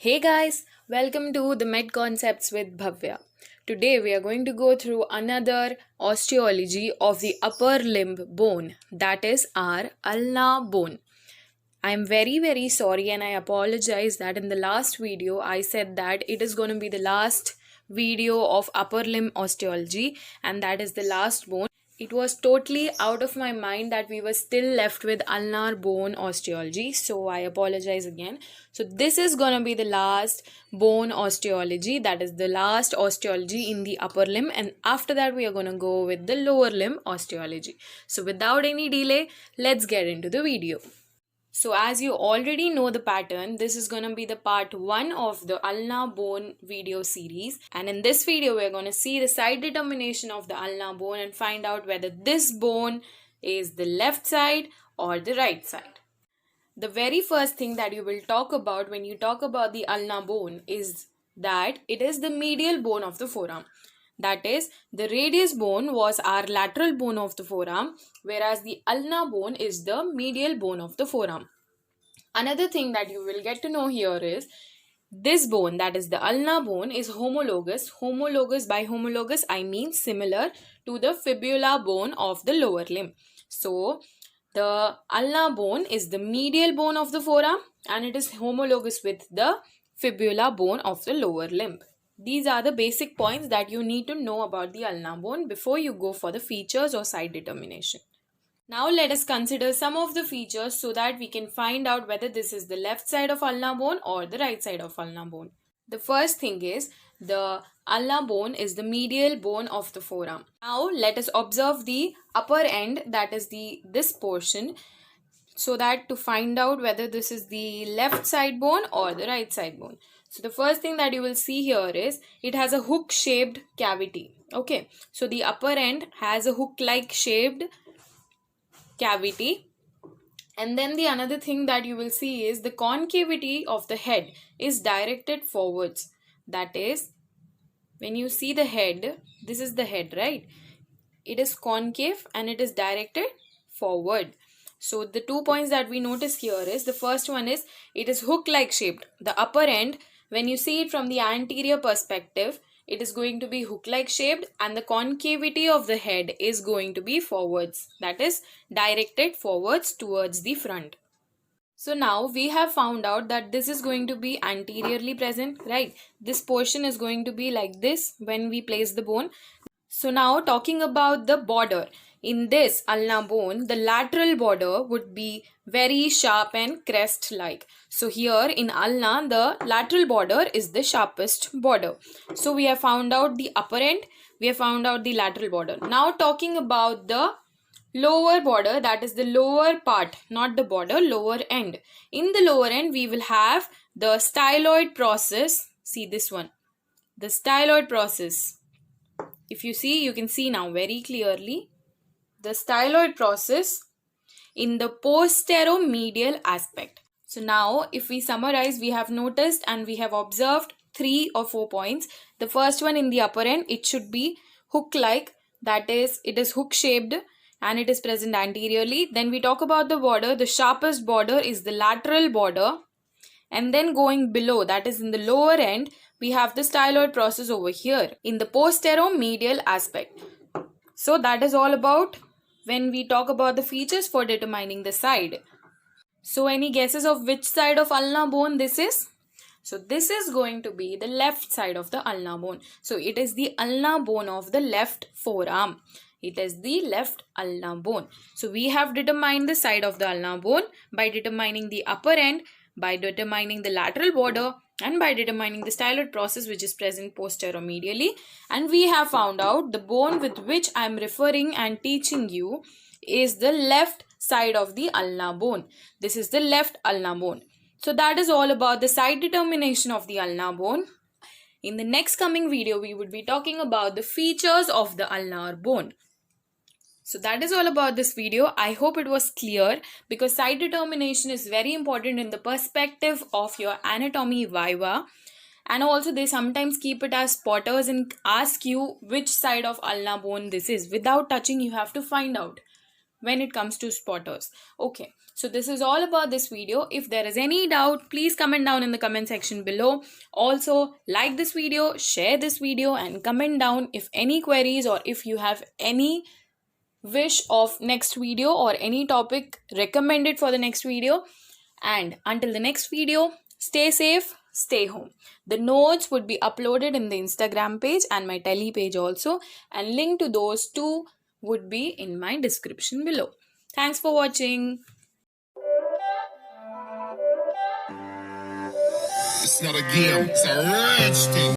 Hey guys, welcome to the Med Concepts with Bhavya. Today we are going to go through another osteology of the upper limb bone, that is our ulna bone. I am very sorry and I apologize that in the last video I said that it is going to be the last video of upper limb osteology and that is the last bone. It was totally out of my mind that we were still left with ulnar bone osteology, so I apologize again. So this is going to be the last bone osteology, that is the last osteology in the upper limb, and after that we are going to go with the lower limb osteology. So without any delay, let's get into the video. So as you already know the pattern, this is going to be the part 1 of the ulna bone video series, and in this video we are going to see the side determination of the ulna bone and find out whether this bone is the left side or the right side. The very first thing that you will talk about when you talk about the ulna bone is that it is the medial bone of the forearm. That is, the radius bone was our lateral bone of the forearm, whereas the ulna bone is the medial bone of the forearm. Another thing that you will get to know here is this bone, that is the ulna bone, is homologous. Homologous, by homologous I mean similar to the fibula bone of the lower limb. So the ulna bone is the medial bone of the forearm and it is homologous with the fibula bone of the lower limb. These are the basic points that you need to know about the ulna bone before you go for the features or side determination. Now let us consider some of the features so that we can find out whether this is the left side of ulna bone or the right side of ulna bone. The first thing is the ulna bone is the medial bone of the forearm. Now let us observe the upper end, that is this portion, so that to find out whether this is the left side bone or the right side bone. So the first thing that you will see here is it has a hook shaped cavity. Okay, so the upper end has a hook like shaped cavity, and then the another thing that you will see is the concavity of the head is directed forwards. That is, when you see the head, this is the head, right? It is concave and it is directed forward. So the 2 points that we notice here is, the first one is it is hook like shaped. The upper end, when you see it from the anterior perspective, it is going to be hook like shaped and the concavity of the head is going to be forwards, that is directed forwards towards the front. So now we have found out that this is going to be anteriorly present, right? This portion is going to be like this when we place the bone. So now talking about the border, in this ulna bone, the lateral border would be very sharp and crest like. So here in ulna, the lateral border is the sharpest border. So we have found out the upper end, we have found out the lateral border. Now talking about the lower border, that is the lower part, not the border, lower end. In the lower end, we will have the styloid process. See this one, the styloid process. If you see, you can see now very clearly the styloid process in the posteromedial aspect. So now if we summarize, we have noticed and we have observed 3 or 4 points. The first one, in the upper end, it should be hook like, that is, it is hook shaped and it is present anteriorly. Then we talk about the border. The sharpest border is the lateral border, and then going below, that is in the lower end, we have the styloid process over here in the posteromedial aspect. So that is all about when we talk about the features for determining the side. So any guesses of which side of ulna bone this is? So this is going to be the left side of the ulna bone. So it is the ulna bone of the left forearm. It is the left ulna bone. So we have determined the side of the ulna bone by determining the upper end, by determining the lateral border, and by determining the styloid process which is present posteromedially. And we have found out the bone with which I am referring and teaching you is the left side of the ulna bone. This is the left ulna bone. So that is all about the side determination of the ulna bone. In the next coming video, we would be talking about the features of the ulnar bone. So that is all about this video. I hope it was clear, because side determination is very important in the perspective of your anatomy viva. And also they sometimes keep it as spotters and ask you which side of ulna bone this is. Without touching, you have to find out. when it comes to spotters. Okay, so this is all about this video. If there is any doubt, please comment down in the comment section below. Also, like this video, share this video, and comment down if any queries or if you have any wish of next video or any topic recommended for the next video. And until the next video, stay safe, stay home. The notes would be uploaded in the Instagram page and my tele page also, and link to those two would be in my description below. Thanks for watching. It's not a game, it's a rich thing.